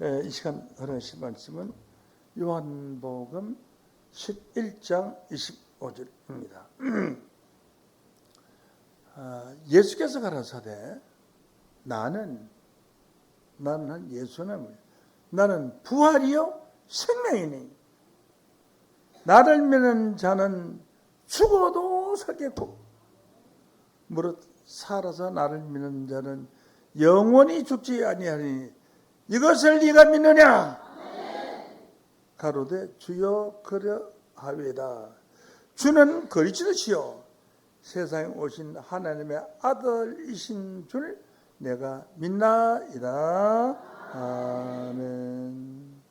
이 시간 들으실 말씀은 요한복음 11장 25절입니다. 예수께서 가라사대 나는 예수는 나는 부활이요 생명이니 나를 믿는 자는 죽어도 살겠고 무릇 살아서 나를 믿는 자는 영원히 죽지 아니하니 이것을 네가 믿느냐? 가로되 주여 그러하외다. 주는 그리스도시요 세상에 오신 하나님의 아들이신 줄 내가 믿나이다. 아멘.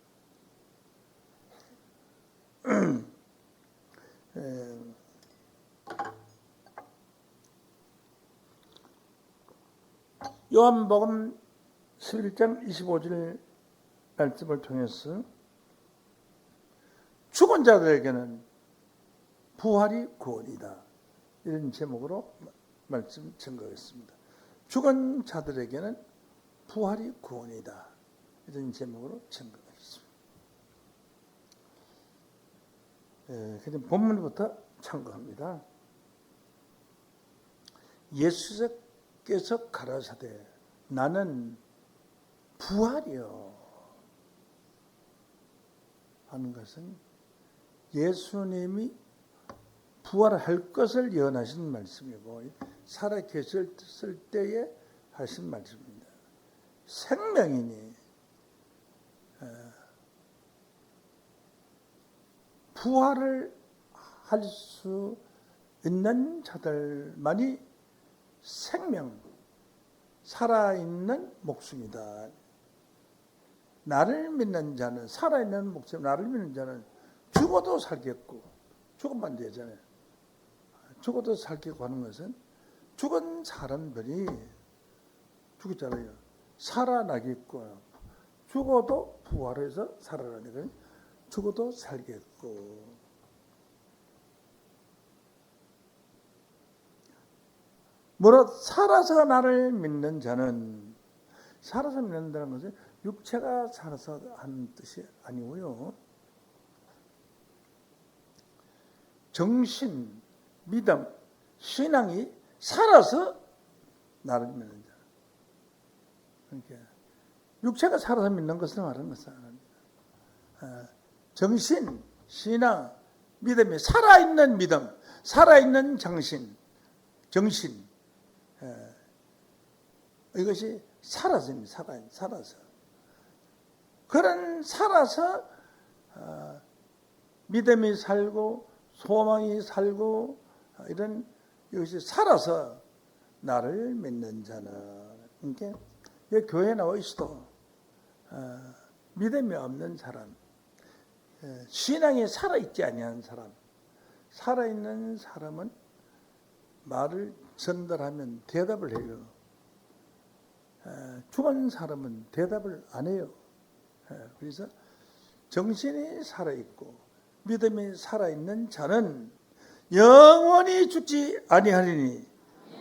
요한복음 11장 25절 말씀을 통해서 죽은 자들에게는 부활이 구원이다. 이런 제목으로 말씀 증거했습니다. 죽은 자들에게는 부활이 구원이다. 이런 제목으로 증거했습니다. 그럼 본문부터 참고합니다. 예수께서 가라사대 나는 부활이요 하는 것은 예수님이 부활할 것을 예언하신 말씀이고 살아 계셨을 때에 하신 말씀입니다. 생명이니 부활을 할 수 있는 자들만이 생명, 살아있는 목숨이다. 나를 믿는 자는 살아있는 목숨, 나를 믿는 자는 죽어도 살겠고 죽으면 되잖아요. 죽어도 살겠고 하는 것은 죽은 사람들이 죽었잖아요. 살아나겠고 죽어도 부활해서 살아나니까 죽어도 살겠고 무릇 살아서 나를 믿는 자는 살아서 믿는다는 것은 육체가 살아서 하는 뜻이 아니고요. 정신, 믿음, 신앙이 살아서 나를 믿는 자. 그러니까 육체가 살아서 믿는 것을 말하는 것은 아닙니다. 정신, 신앙, 믿음이 살아있는 믿음, 살아있는 정신, 이것이 살아서입니다. 살아서. 그런 살아서 믿음이 살고 소망이 살고 이런 이것이 살아서 나를 믿는 자는 그러니까 교회에 나와 있어도 믿음이 없는 사람, 신앙이 살아있지 아니한 사람, 살아있는 사람은 말을 전달하면 대답을 해요. 죽은 사람은 대답을 안 해요. 그래서 정신이 살아있고 믿음이 살아있는 자는 영원히 죽지 아니하리니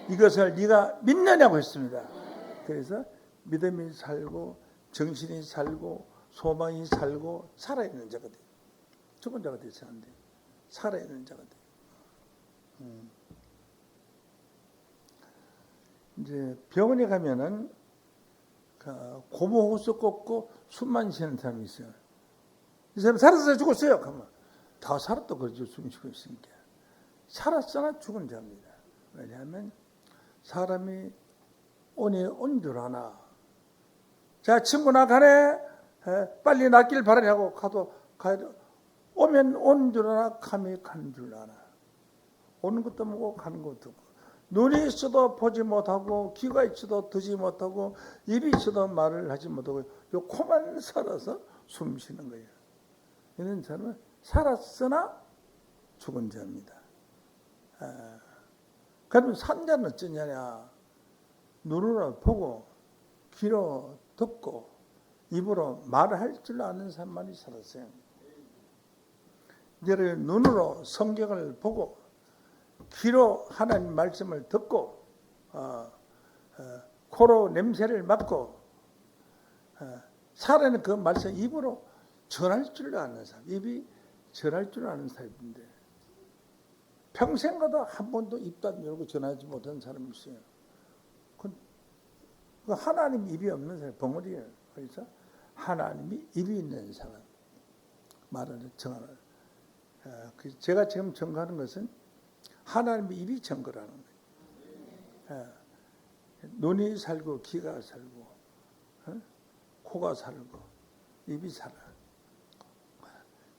이것을 네가 믿느냐고 했습니다. 그래서 믿음이 살고 정신이 살고 소망이 살고 살아있는 자가 돼요. 죽은 자가 되지 않는데 살아있는 자가 돼요. 이제 병원에 가면은 고무 호수 꽂고 숨만 쉬는 사람이 있어요. 이 사람 살았어요, 죽었어요? 그러면 다 살았다 그러죠. 숨 쉬고 있으니까. 살았으나 죽은 자입니다. 왜냐하면 사람이 오니 온 줄 아나. 자, 친구나 가네. 빨리 낫길 바라냐고 가도 오면 온 줄 아나, 가면 간 줄 아나. 오는 것도 뭐고 가는 것도 없고. 눈이 있어도 보지 못하고 귀가 있어도 듣지 못하고 입이 있어도 말을 하지 못하고 요 코만 살아서 숨 쉬는 거예요. 이런 사람은 살았으나 죽은 자입니다. 그러면 산 자는 어쩌냐? 눈으로 보고 귀로 듣고 입으로 말할 줄 아는 사람만이 살았어요. 이제 눈으로 성경을 보고 귀로 하나님 말씀을 듣고 코로 냄새를 맡고 살아있는 그 말씀 입으로 전할 줄 아는 사람, 입이 전할 줄 아는 사람인데 평생 가도 한 번도 입도 안 열고 전하지 못한 사람이 있어요. 그 하나님 입이 없는 사람, 벙어리예요. 그래서 하나님이 입이 있는 사람, 말을 정하는. 제가 지금 증거하는 것은 하나님의 입이 증거라는 거예요. 눈이 살고, 귀가 살고, 코가 살고, 입이 살아.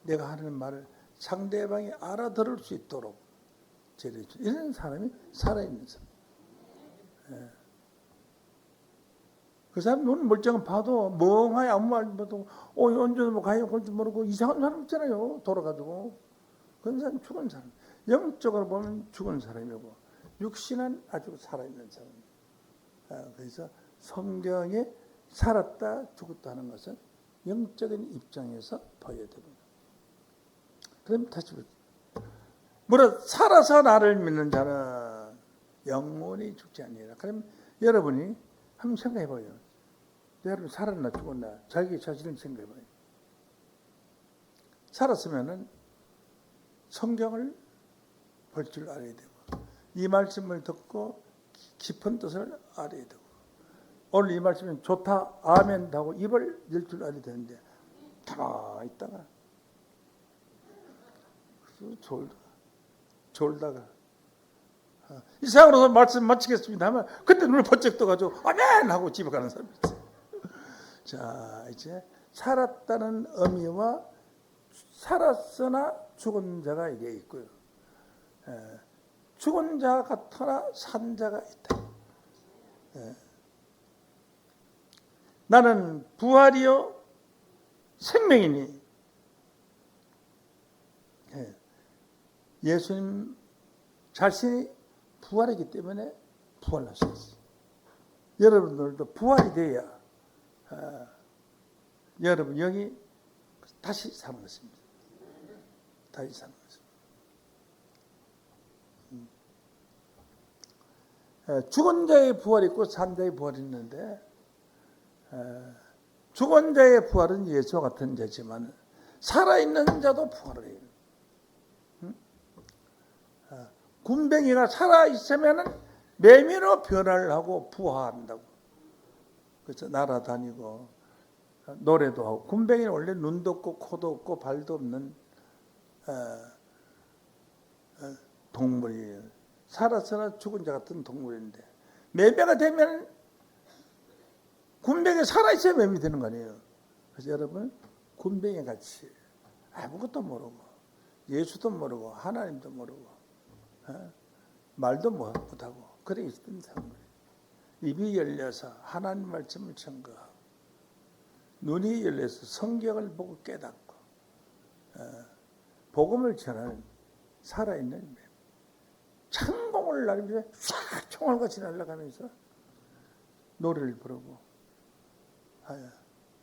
내가 하는 말을 상대방이 알아들을 수 있도록 이런 사람이 살아있는 사람. 그 사람 눈 멀쩡한 봐도 멍하니 아무 말 못하고 언제도 뭐 가요 그럴지 모르고 이상한 사람 있잖아요. 돌아가지고. 그런 사람 죽은 사람. 영적으로 보면 죽은 사람이고 육신은 아주 살아있는 사람. 그래서 성경에 살았다 죽었다 하는 것은 영적인 입장에서 봐야 됩니다. 그럼 다시 무릇 살아서 나를 믿는 자는 영원히 죽지 아니하리라. 그럼 여러분이 한번 생각해봐요. 여러분 살았나 죽었나 자기 자신을 생각해봐요. 살았으면은 성경을 볼 줄 알아야 되고 이 말씀을 듣고 깊은 뜻을 알아야 되고 오늘 이 말씀은 좋다 아멘 하고 입을 열 줄 알아야 되는데 가만히 있다가 졸다가 이상으로 말씀 마치겠습니다 하면 그때 눈을 번쩍 떠가지고 아멘 하고 집에 가는 사람이 있어요. 자, 이제 살았다는 의미와 살았으나 죽은 자가 이게 있고요. 죽은 자 같으나 산 자가 있다. 나는 부활이요 생명이니. 예수님 자신이 부활이기 때문에 부활하셨어요. 여러분들도 부활이 돼야 여러분 영이 다시 사는 것입니다. 다시 사는 것입니다. 죽은 자의 부활이 있고 산 자의 부활이 있는데 죽은 자의 부활은 예수와 같은 자지만 살아있는 자도 부활을 해요. 군뱅이가 살아있으면 매미로 변화를 하고 부화한다고. 그래서 날아다니고 노래도 하고. 군뱅이는 원래 눈도 없고 코도 없고 발도 없는 동물이에요. 살아서나 죽은 자 같은 동물인데 매미가 되면 군뱅이 살아있어야 매미 되는 거 아니에요. 그래서 여러분 군뱅이 같이 아무것도 모르고 예수도 모르고 하나님도 모르고 말도 못하고 그래 있던 사람들 입이 열려서 하나님 말씀을 증거하고 눈이 열려서 성경을 보고 깨닫고 복음을 전하는 살아있는 창공을 날리면서 싹 총알같이 날아가면서 노래를 부르고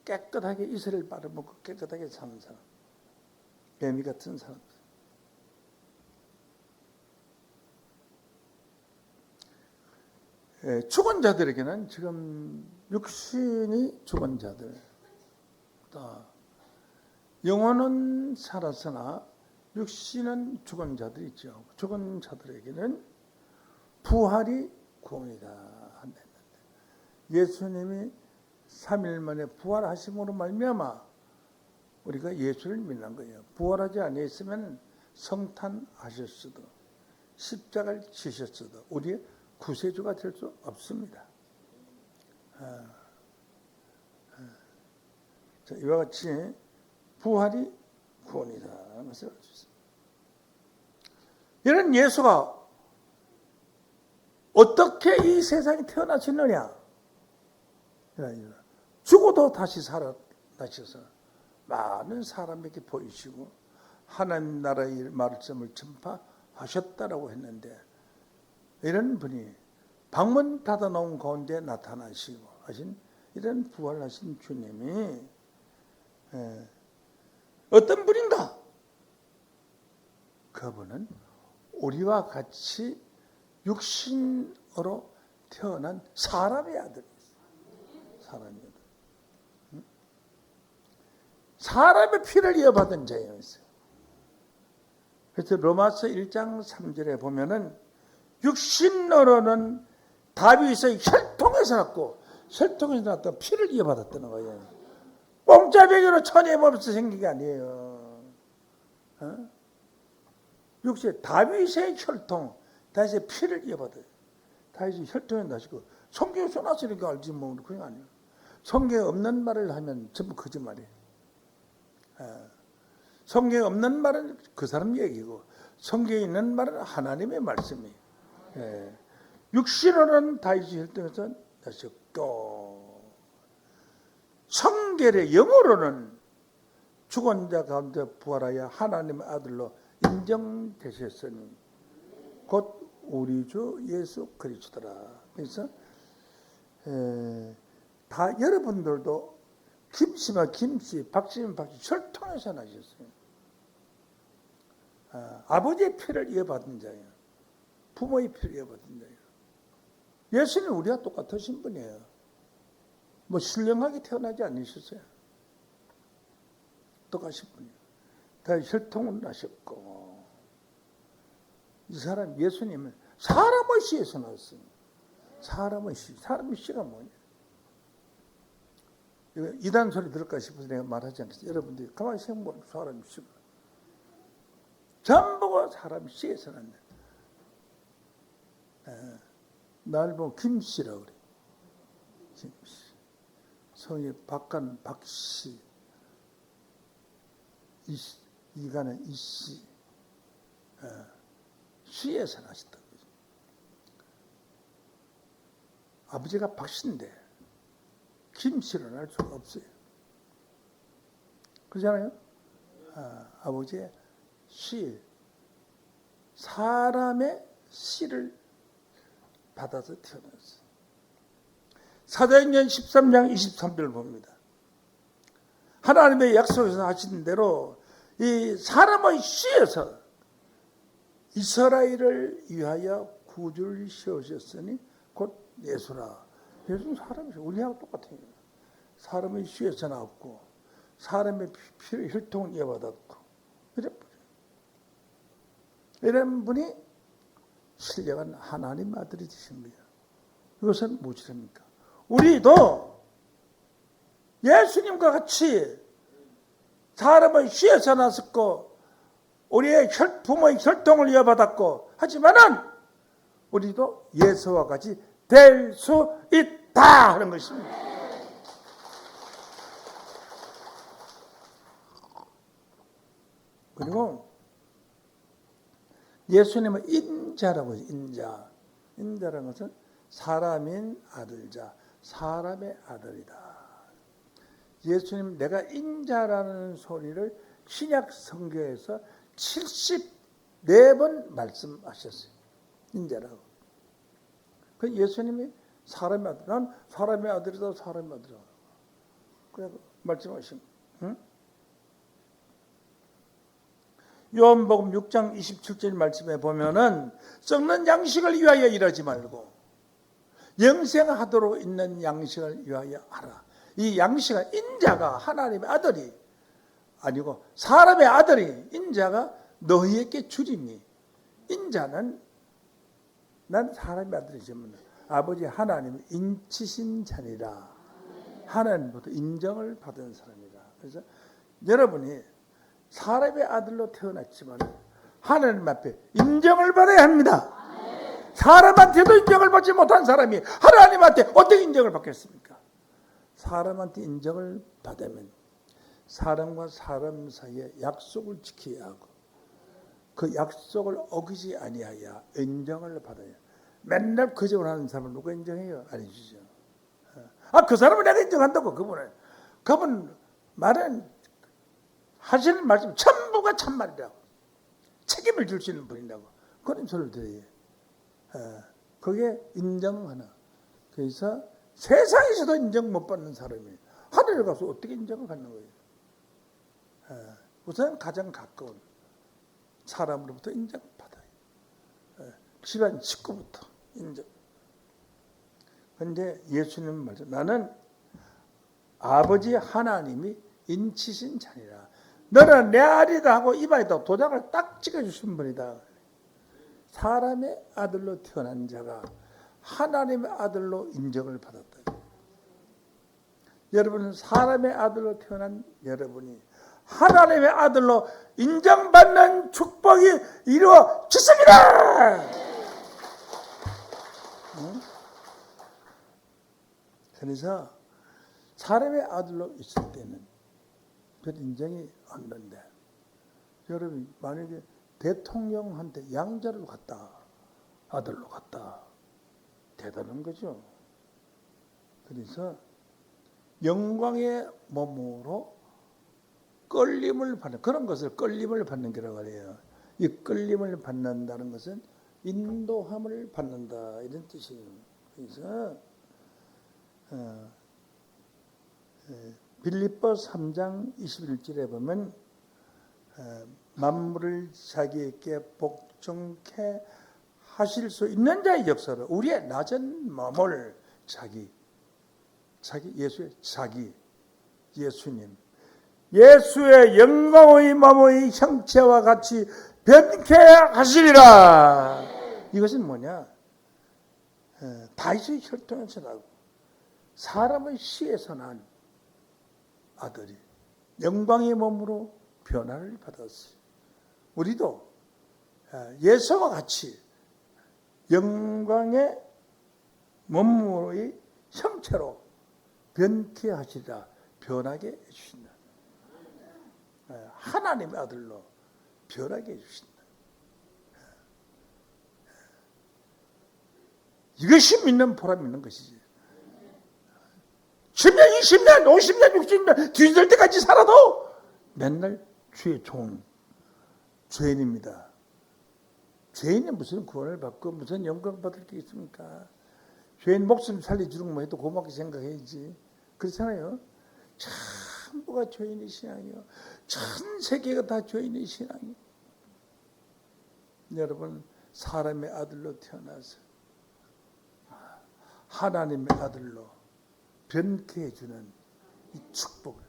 깨끗하게 이슬을 빨아먹고 깨끗하게 사는 사람 매미 같은 사람들. 죽은 자들에게는 지금 육신이 죽은 자들, 영혼은 살았으나 육신은 죽은 자들이 있죠. 죽은 자들에게는 부활이 구원이다 한다 했는데 예수님이 3일 만에 부활하심으로 말미암아 우리가 예수를 믿는 거예요. 부활하지 아니했으면 성탄하셨어도 십자가를 지셨어도 우리의 구세주가 될 수 없습니다. 자, 이와 같이 부활이 구원이다. 이런 예수가 어떻게 이 세상에 태어나셨느냐? 죽어도 다시 살아나셔서 많은 사람에게 보이시고 하나님 나라의 말씀을 전파하셨다라고 했는데 이런 분이 방문 닫아놓은 가운데 나타나시고 하신 이런 부활하신 주님이 어떤 분인가? 그분은 우리와 같이 육신으로 태어난 사람의 아들이었어요. 사람의 아들. 사람의 피를 이어받은 자였어요. 그래서 로마서 1장 3절에 보면은 육신으로는 다윗의 혈통에서 났고 혈통에서 났던 피를 이어받았다는 거예요. 공짜배기로 천의 법에서 생긴 게 아니에요. 육신 다윗의 혈통, 다윗의 피를 이어받아요. 다윗의 혈통에 나시고 성경에 써놨으니까 알지 뭐 그런 거 아니에요. 성경에 없는 말을 하면 전부 거짓말이에요. 성경에 없는 말은 그 사람 얘기고 성경에 있는 말은 하나님의 말씀이에요. 육신으로는 다윗의 혈통에서 나셨고 성결의 영으로는 죽은 자 가운데 부활하여 하나님의 아들로 인정되셨으니 곧 우리 주 예수 그리스도라. 그래서 다 여러분들도 김씨면 김씨, 박씨면 박씨 혈통에서 나셨어요. 아버지의 피를 이어받은 자예요. 부모의 피를 이어받은 자예요. 예수는 우리와 똑같으신 분이에요. 뭐 신령하게 태어나지 않으셨어요. 똑같으신 분이에요. 다 혈통을 나셨고 이 사람 예수님은 사람의 씨에서 나왔어요. 사람의 씨. 사람의 씨가 뭐냐? 이단 소리 들을까 싶어서 내가 말하지 않겠어요. 여러분들이 가만히 생각해보면 사람의 씨가 전부가 사람의 씨에서 난다. 날 보면 김씨라고 그래. 김씨. 성이 박간 박씨. 이가는 이씨. 씨에서 나셨다고. 아버지가 박씨인데 김씨로 날 수가 없어요. 그렇잖아요? 아버지의 씨. 사람의 씨를 받아서 태어났어요. 사도행전 13장 23절을 봅니다. 하나님의 약속에서 하신 대로 이 사람의 씨에서 이스라엘을 위하여 구주를 세우셨으니 곧 예수라. 예수는 사람이죠. 우리하고 똑같아요. 사람의 씨에서 나왔고 사람의 피를 혈통을 이어받았고 이런 분이 신령한 하나님 아들이 되신 거예요. 이것은 무엇입니까? 우리도 예수님과 같이 사람의 씨에서 났었고 우리의 부모의 혈통을 이어받았고 하지만은 우리도 예수와 같이 될 수 있다 하는 것입니다. 그리고 예수님은 인자라고 해요. 인자. 인자라는 것은 사람인 아들자, 사람의 아들이다. 예수님 내가 인자라는 소리를 신약 성경에서 74번 말씀하셨어요. 인자라고. 그 예수님이 사람의 아들, 난 사람의 아들이다, 사람의 아들이다. 그래 말씀하신. 응? 요한복음 6장 27절 말씀에 보면은 썩는 양식을 위하여 일하지 말고 영생하도록 있는 양식을 위하여 하라. 이 양식은 인자가 하나님의 아들이 아니고 사람의 아들이 인자가 너희에게 주리니 인자는 난 사람의 아들이지만 아버지 하나님은 인치신 자니라. 하나님부터 인정을 받은 사람이라. 그래서 여러분이 사람의 아들로 태어났지만 하나님 앞에 인정을 받아야 합니다. 사람한테도 인정을 받지 못한 사람이 하나님한테 어떻게 인정을 받겠습니까? 사람한테 인정을 받으면 사람과 사람 사이에 약속을 지켜야 하고 그 약속을 어기지 아니하여 인정을 받아야. 맨날 거짓말 하는 사람은 누가 인정해요? 아니시죠. 그 사람은 내가 인정한다고. 그분 말은 하시는 말씀 전부가 참말이라고. 책임을 질 수 있는 분이라고. 그런 소리를 들어요. 그게 인정하나. 그래서 세상에서도 인정 못 받는 사람이 하늘에 가서 어떻게 인정을 받는 거예요? 우선 가장 가까운 사람으로부터 인정받아요. 집안 식구부터 인정. 그런데 예수님은 말씀, 나는 아버지 하나님이 인치신 자니라. 너는 내 아들이다 하고 이마에다 도장을 딱 찍어주신 분이다. 사람의 아들로 태어난 자가 하나님의 아들로 인정을 받았다. 여러분은 사람의 아들로 태어난 여러분이 하나님의 아들로 인정받는 축복이 이루어졌습니다. 그래서 사람의 아들로 있을 때는 별 인정이 없는데, 여러분 만약에 대통령한테 양자를 갖다 아들로 갖다 대단한 거죠. 그래서 영광의 몸으로 끌림을 받는, 그런 것을 끌림을 받는 거라고 해요. 이 끌림을 받는다는 것은 인도함을 받는다 이런 뜻이에요. 그래서 빌립보 3장 21절에 보면 만물을 자기에게 복종케 하실 수 있는 자의 역사로 우리의 낮은 몸을 예수님, 예수의 영광의 몸의 형체와 같이 변케 하시리라. 이것은 뭐냐? 다윗의 혈통에서 나고 사람의 씨에서 난 아들이 영광의 몸으로 변화를 받았어요. 우리도 예수와 같이 영광의 몸의 형체로 변케 하시리라. 변하게 해주신다. 하나님의 아들로 변하게 해주신다. 이것이 믿는 보람 있는 것이지. 10년, 20년, 50년, 60년 뒤질 때까지 살아도 맨날 주의 종, 죄인입니다. 죄인이 무슨 구원을 받고 무슨 영광 받을 게 있습니까? 죄인 목숨 살려주는 거 해도 고맙게 생각해야지. 그렇잖아요. 전부가 죄인의 신앙이요. 전 세계가 다 죄인의 신앙이요. 여러분, 사람의 아들로 태어나서 하나님의 아들로 변케 해주는 이 축복을,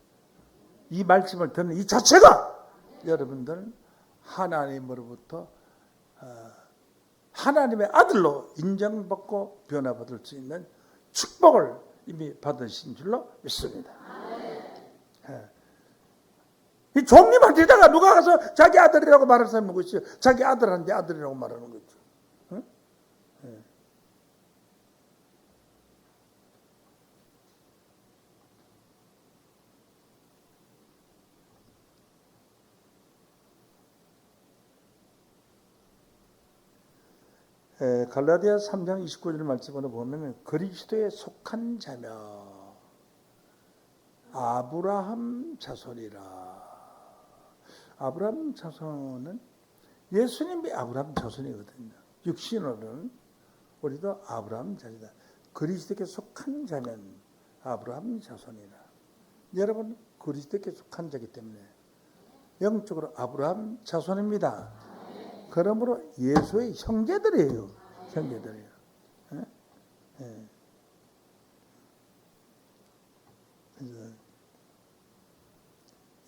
이 말씀을 듣는 이 자체가 여러분들 하나님으로부터 하나님의 아들로 인정받고 변화받을 수 있는 축복을 이미 받으신 줄로 믿습니다. 이 종님한테다가 누가 가서 자기 아들이라고 말할 사람이 누구 있어요? 자기 아들한테 아들이라고 말하는 거죠. 응? 갈라디아 3장 29절 말씀으로 보면 그리스도에 속한 자며 아브라함 자손이라. 아브라함 자손은 예수님이 아브라함 자손이거든요. 육신으로는 우리도 아브라함 자손이다. 그리스도께 속한 자면 아브라함 자손이라. 여러분 그리스도께 속한 자이기 때문에 영적으로 아브라함 자손입니다. 그러므로 예수의 형제들이에요. 형제들이에요.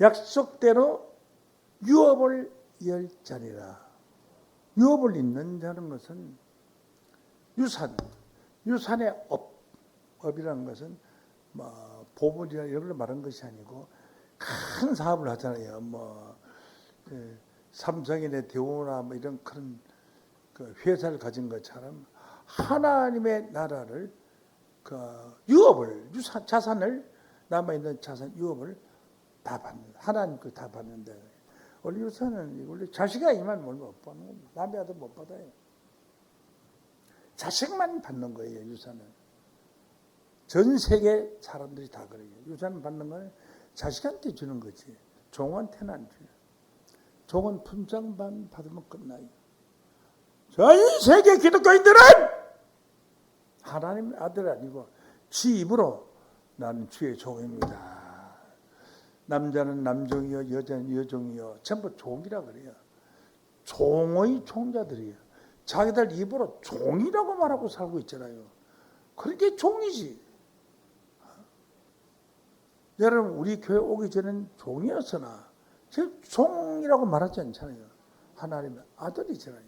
약속대로 유업을 열 자리라. 유업을 잇는 자는 것은 유산의 업이라는 것은 보물이나 이런 걸 말하는 것이 아니고 큰 사업을 하잖아요. 삼성이나 대우나 이런 그런 회사를 가진 것처럼 하나님의 나라를 유업을 자산을 남아있는 자산 유업을 다 받는, 하나님 걸 다 받는다. 원래 유산은 원래 자식이 아니면 뭘 못 받는 겁니다. 남의 아들 못 받아요. 자식만 받는 거예요. 유산은. 전 세계 사람들이 다 그래요. 유산 받는 건 자식한테 주는 거지. 종한테는 안 줘요. 종은 분장만 받으면 끝나요. 전 세계 기독교인들은 하나님 아들 아니고 지 입으로 나는 주의 종입니다. 남자는 남종이요, 여자는 여종이요. 전부 종이라 그래요. 종의 종자들이에요. 자기들 입으로 종이라고 말하고 살고 있잖아요. 그렇게 종이지. 여러분 우리 교회 오기 전엔 종이었으나 지금 종이라고 말하지 않잖아요. 하나님의 아들이잖아요.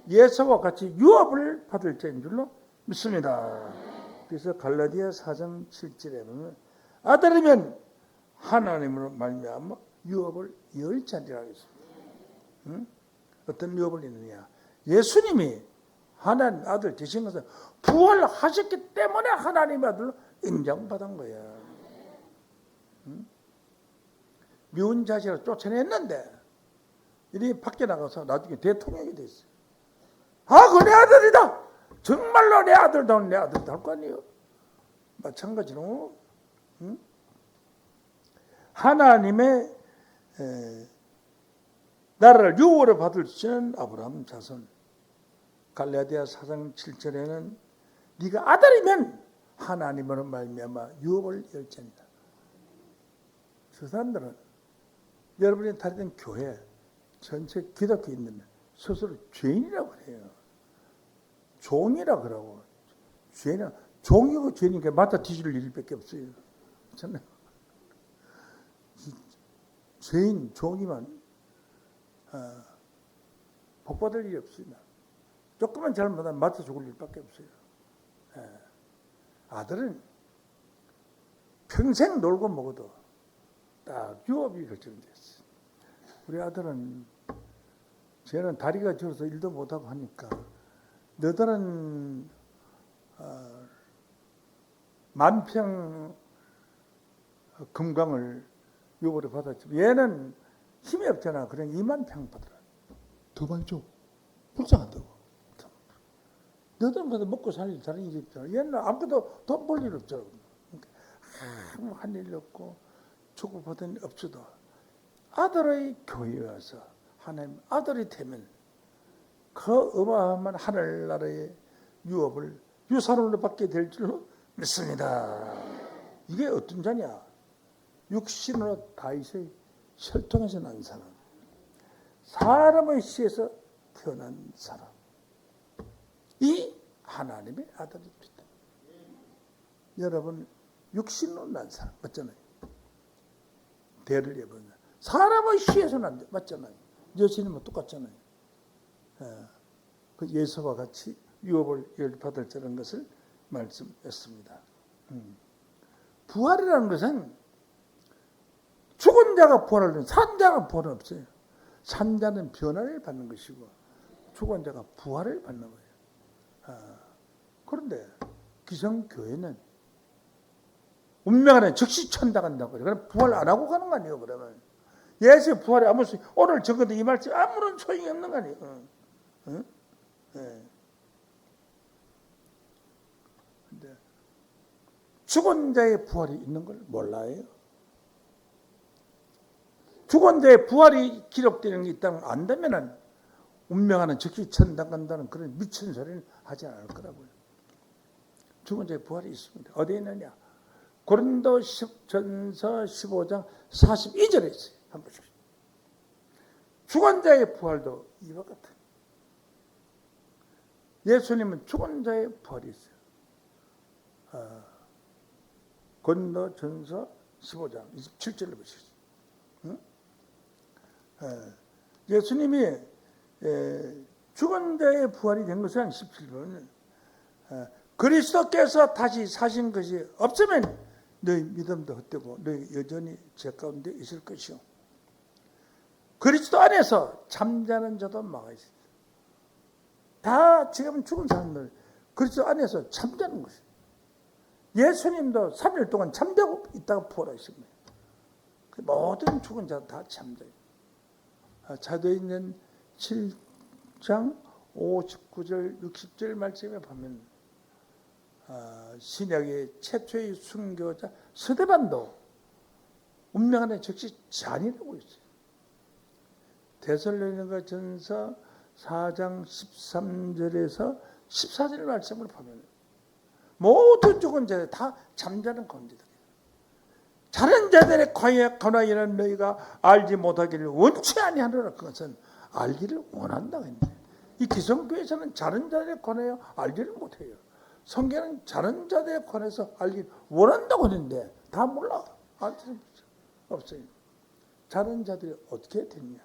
예수와 같이 유업을 받을 자인 줄로 믿습니다. 그래서 갈라디아 4장 7절에 보면 아들이면 하나님으로 말미암아 유업을 열 자리라 했습니다. 응? 어떤 유업을 있느냐? 예수님이 하나님 아들 되신 것은 부활하셨기 때문에 하나님의 아들로 인정받은 거야. 응? 미운 자식을 쫓아냈는데 이리 밖에 나가서 나중에 대통령이 됐어요. 아, 그 내 아들이다. 정말로 내 아들다운 내 아들이다 할 거 아니에요. 마찬가지로 응? 하나님의 나라를 유업으로 받을 수 있는 아브라함 자손. 갈라디아 4장 7절에는 네가 아들이면 하나님으로 말미암아 유업을 열자니라. 저 사람들은 여러분이 다니던 교회 전체 기독교인들은 스스로 죄인이라고 해요. 종이라 그러고 죄인은 종이고 죄인이니까 맞다 뒤질 일밖에 없어요. 그렇잖아요. 죄인 종이만 복받을 일이 없습니다. 조금만 잘못하면 맞아 죽을 일밖에 없어요. 아들은 평생 놀고 먹어도 딱 유업이 결정됐어요. 우리 아들은 쟤는 다리가 저려서 일도 못하고 하니까 너들은 만평 금강을 유업으로 받았지만 얘는 힘이 없잖아. 그냥 2만 평 받으라. 더 많이 줘. 불쌍하다고. 너들은 먹고 살 일 다른 일이 없잖아. 얘는 아무것도 돈 벌 일 없잖아. 아무 한 일 없고 주고받은 일 없어도 아들의 교회에 와서 하나님 아들이 되면 그 어마어마한 하늘나라의 유업을 유산으로 받게 될 줄로 믿습니다. 이게 어떤 자냐? 육신으로 다윗의 혈통에서 난 사람, 사람의 씨에서 태어난 사람, 이 하나님의 아들입니다. 여러분 육신으로 난 사람 맞잖아요. 대를 예보는 사람의 씨에서 난데 맞잖아요. 예수님은 똑같잖아요. 그 예수와 같이 유업을 받을 자라는 것을 말씀했습니다. 부활이라는 것은 죽은 자가 부활하는 산 자가 부활은 없어요. 산 자는 변화를 받는 것이고 죽은 자가 부활을 받는 거예요. 그런데 기성교회는 운명 안에 즉시 천당한다고 그래요. 그럼 부활 안 하고 가는 거 아니에요, 그러면. 예수의 부활에 아무 소용, 오늘 적어도 이 말씀 아무런 소용이 없는 거 아니에요. 응? 네. 근데 죽은 자의 부활이 있는 걸 몰라요. 죽은 자의 부활이 기록되는 게 있다는 걸 안다면은 운명 안에 즉시 천당 간다는 그런 미친 소리는 하지 않을 거라고요. 죽은 자의 부활이 있습니다. 어디에 있느냐? 고린도전서 15장 42절에 있어요. 한 번씩. 죽은 자의 부활도 이와 같아요. 예수님은 죽은 자의 부활이 있어요. 고린도전서 15장 27절을 보시죠. 응? 예수님이 죽은 자의 부활이 된 것은 17번 그리스도께서 다시 사신 것이 없으면 너희 믿음도 헛되고 너희 여전히 죄 가운데 있을 것이요. 그리스도 안에서 잠자는 자도 막아 있어요. 다 지금 죽은 사람들 그리스도 안에서 잠자는 것이에요. 예수님도 3일 동안 잠자고 있다가 부활하십니다. 모든 죽은 자 다 잠자요. 사도행전 7장 59절 60절 말씀에 보면 신약의 최초의 순교자 스데반도 운명 안에 즉시 잔이라고 있어요. 데살로니가 전서 4장 13절에서 14절 말씀을 보면 모든 죽은 자들 다 잠자는 가운데들이에요. 자는 자들의 관하여는 너희가 알지 못하기를 원치 아니하노라. 그것은 알기를 원한다고 했는데 이 기성교회에서는 자는 자들에 관하여 알지를 못해요. 성경은 자는 자들에 관해서 알기 원한다고 했는데 다 몰라. 없어요. 자는 자들이 어떻게 됐냐?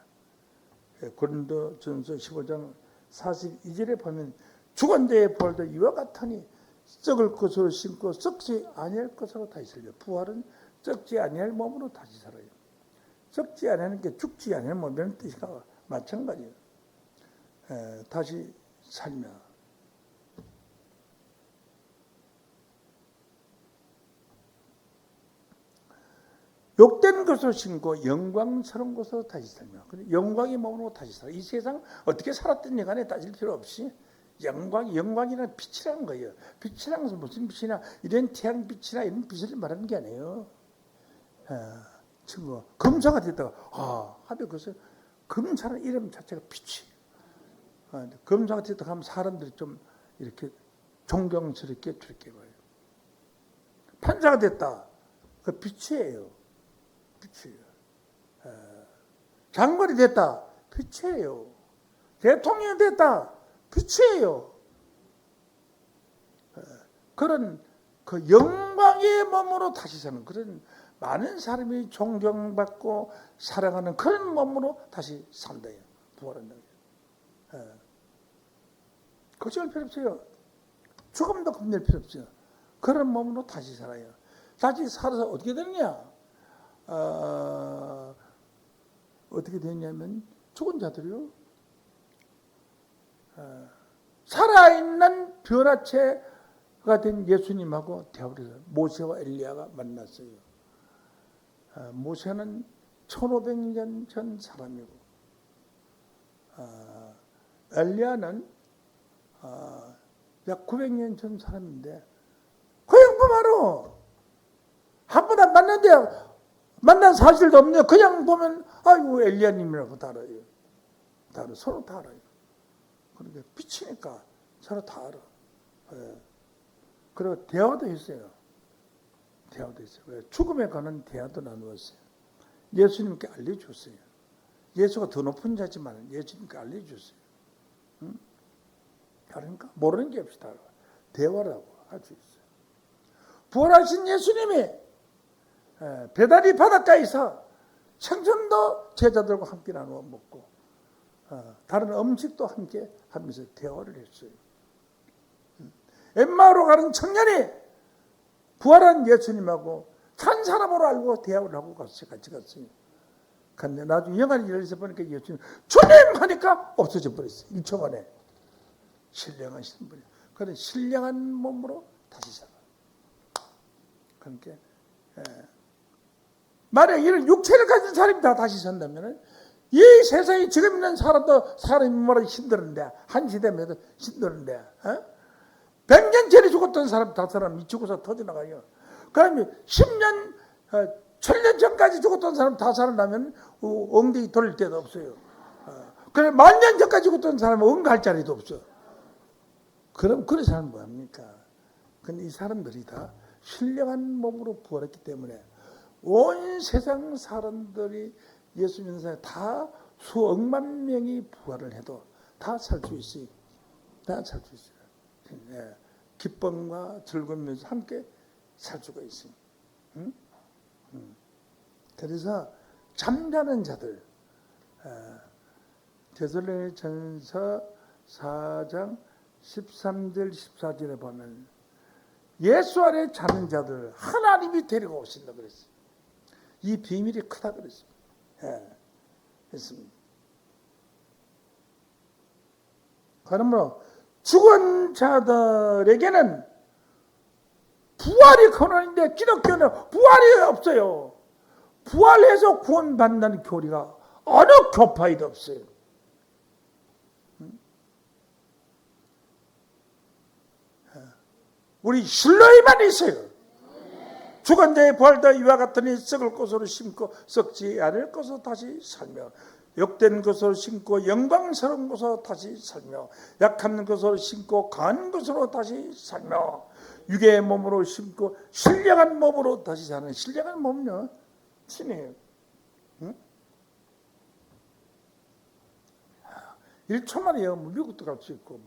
고린도전서 15장 42절에 보면 죽은 자의 부활도 이와 같으니 썩을 것으로 심고 썩지 아니할 것으로 다시 살려. 부활은 썩지 아니할 몸으로 다시 살아요. 썩지 아니하는 게 죽지 아니할 몸이라는 뜻이가 마찬가지예요. 다시 살며 욕된 것으로 심고 영광스러운 것으로 다시 살며 영광의 몸으로 다시 살아. 이 세상 어떻게 살았든지 간에 따질 필요 없이 영광이란 빛이라는 거예요. 빛이라는 것은 무슨 빛이냐, 이런 태양빛이나 이런 빛을 말하는 게 아니에요. 친구 검사가 됐다가 하면 그것을 검사는 이름 자체가 빛이에요. 검사가 됐다가 하면 사람들이 좀 이렇게 존경스럽게 그렇게 봐요. 판사가 됐다, 그 빛이에요. 빛이에요. 장관이 됐다, 빛이에요. 대통령이 됐다, 빛이에요. 그런 그 영광의 몸으로 다시 사는 그런 많은 사람이 존경받고 사랑하는 그런 몸으로 다시 산다. 부활한다. 걱정할 필요 없어요. 죽음도 겁낼 필요 없어요. 그런 몸으로 다시 살아요. 다시 살아서 어떻게 되느냐? 어떻게 되냐면 죽은 자들이요, 살아있는 변화체가 된 예수님하고 대화를 해서 모세와 엘리야가 만났어요. 모세는 1500년 전 사람이고 엘리야는 약 900년 전 사람인데 그 양반하러 한 번 안 만났는데 만난 사실도 없네요. 그냥 보면 아이고 엘리야님이라고 다 알아요. 서로 다 알아요. 그러니까 빛이니까 서로 다 알아. 그리고 대화도 했어요. 죽음에 관한 대화도 나누었어요. 예수님께 알려줬어요. 예수가 더 높은 자지만 예수님께 알려줬어요. 그러니까 모르는 게 없이 다 알아. 대화라고 할 수 있어요. 부활하신 예수님이 배다리 바닷가에서 생선도 제자들과 함께 나누어 먹고 다른 음식도 함께 하면서 대화를 했어요. 엠마오로 가는 청년이 부활한 예수님하고 산 사람으로 알고 대화를 하고 같이 갔어요. 근데 나중에 영안이 열려서 보니까 예수님 주님 하니까 없어져 버렸어요. 1초 만에. 신령하신 분이. 그런 신령한 몸으로 다시 살아. 그러니까 만약 이런 육체를 가진 사람이 다 다시 산다면 이 세상에 지금 있는 사람도 사람이 뭐라 힘들었는데 한 시대면 힘들었는데 100년 전에 죽었던 사람 다 사람이 죽어서 터져나가요. 그러면 10년 1000년 전까지 죽었던 사람 다 살아나면 엉덩이 돌릴 데도 없어요. 그래 10,000년 전까지 죽었던 사람은 응가할 자리도 없어. 그럼 그런 사람은 뭐합니까? 근데 이 사람들이 다 신령한 몸으로 부활했기 때문에 온 세상 사람들이 예수 믿는 사람이 다 수억만 명이 부활을 해도 다 살 수 있어요. 다 살 수 있어요. 기쁨과 즐거움에서 함께 살 수가 있어요. 그래서 잠자는 자들, 데살로니가전서 4장 13절 14절에 보면 예수 안에 자는 자들 하나님이 데리고 오신다 그랬어요. 이 비밀이 크다 그랬어요. 했습니다. 그러므로 죽은 자들에게는 부활이 근원인데 기독교는 부활이 없어요. 부활해서 구원받는 교리가 어느 교파에도 없어요. 우리 신뢰에만 있어요. 죽은 자의 부활도 이와 같으니 썩을 것으로 심고 썩지 않을 것으로 다시 살며 욕된 것으로 심고 영광스러운 것으로 다시 살며 약한 것으로 심고 강한 것으로 다시 살며 육의 몸으로 심고 신령한 몸으로 다시 사는. 신령한 몸은요 신이에요. 1초 만에 미국도 갈 수 있고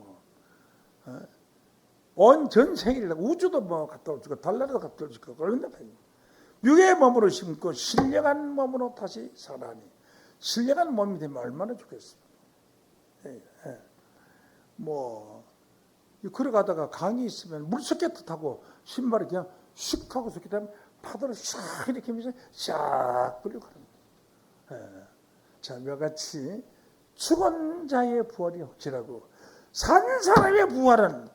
온 전 세계를 우주도 갔다 올 수 있고 달나라도 갔다 올 수 있고 그런다. 육의 몸으로 심고 신령한 몸으로 다시 살아니 신령한 몸이 되면 얼마나 좋겠습니까? 예, 예. 뭐 걸어가다가 강이 있으면 물속에 타고 신발이 그냥 슉 하고 섰기 때문에 파도를 샥 이렇게 하면서 샥 끌려 가는 거예요. 예. 자, 이와 같이 죽은 자의 부활이 확실하고 산 사람의 부활은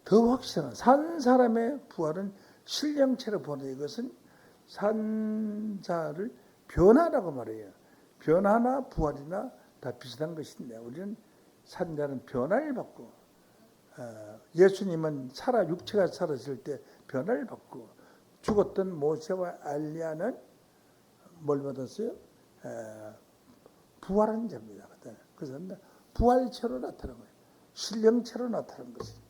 더 확실한, 산 사람의 부활은 신령체로 보는 이것은 산 자를 변화라고 말해요. 변화나 부활이나 다 비슷한 것인데 우리는 산 자는 변화를 받고 예수님은 육체가 살았을 때 변화를 받고 죽었던 모세와 엘리야는 뭘 받았어요? 부활한 자입니다. 그래서 부활체로 나타난 거예요. 신령체로 나타난 것이죠.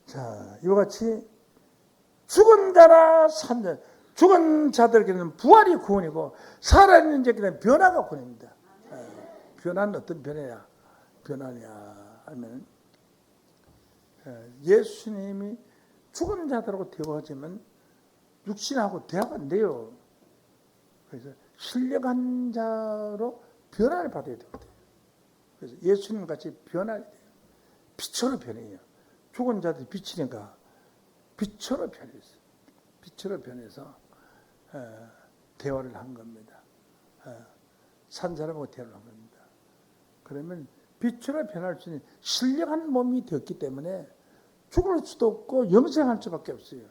자, 이와 같이 죽은 자나 산 자, 죽은 자들에게는 부활이 구원이고 살아있는 자에게는 변화가 구원입니다. 변화는 어떤 변화냐? 변화냐 하면 예수님이 죽은 자들하고 대화하지만 육신하고 대화가 안 돼요. 그래서 신령한 자로 변화를 받아야 되거든요. 그래서 예수님 같이 변화해야 돼요. 빛으로 변해요. 죽은 자들이 빛이니까 빛으로 변했어요. 빛으로 변해서 대화를 한 겁니다. 산 사람하고 대화를 한 겁니다. 그러면 빛으로 변할 수 있는 신령한 몸이 되었기 때문에 죽을 수도 없고 영생할 수밖에 없어요.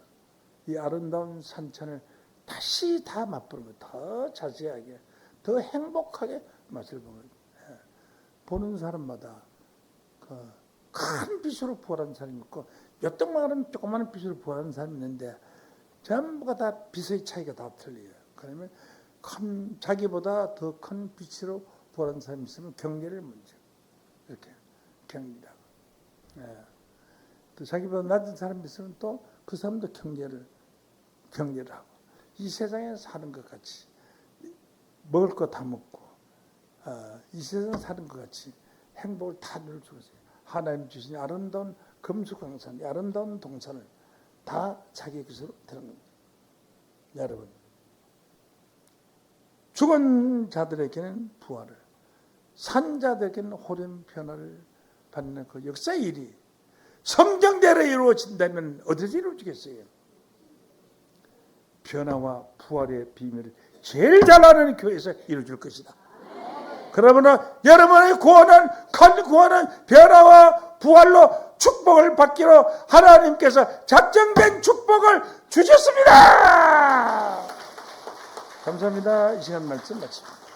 이 아름다운 산천을 다시 다 맛보는 거예요. 더 자세하게, 더 행복하게 맛을 보는 거예요. 보는 사람마다 큰 빛으로 부활한 사람이 있고 몇동만한 조그마한 빛으로 부활한 사람이 있는데 전부가 다 빛의 차이가 다 틀려요. 그러면 자기보다 더 큰 빛으로 부활한 사람이 있으면 경계를 먼저 이렇게 경계하고 또 자기보다 낮은 사람이 있으면 또 그 사람도 경계를 하고 이 세상에 사는 것 같이 먹을 거 다 먹고 이 세상 사는 것 같이 행복을 다 누릴 수 있어요. 하나님 주신 아름다운 금수강산, 아름다운 동산을 다 자기 것으로 드는 겁니다. 여러분, 죽은 자들에게는 부활을, 산 자들에게는 호련 변화를 받는 그 역사의 일이 성경대로 이루어진다면 어디서 이루어지겠어요? 변화와 부활의 비밀을 제일 잘 아는 교회에서 이루어질 것이다. 그러므로 여러분의 구원은 큰 구원은 변화와 부활로 축복을 받기로 하나님께서 작정된 축복을 주셨습니다. 감사합니다. 이 시간 말씀 마칩니다.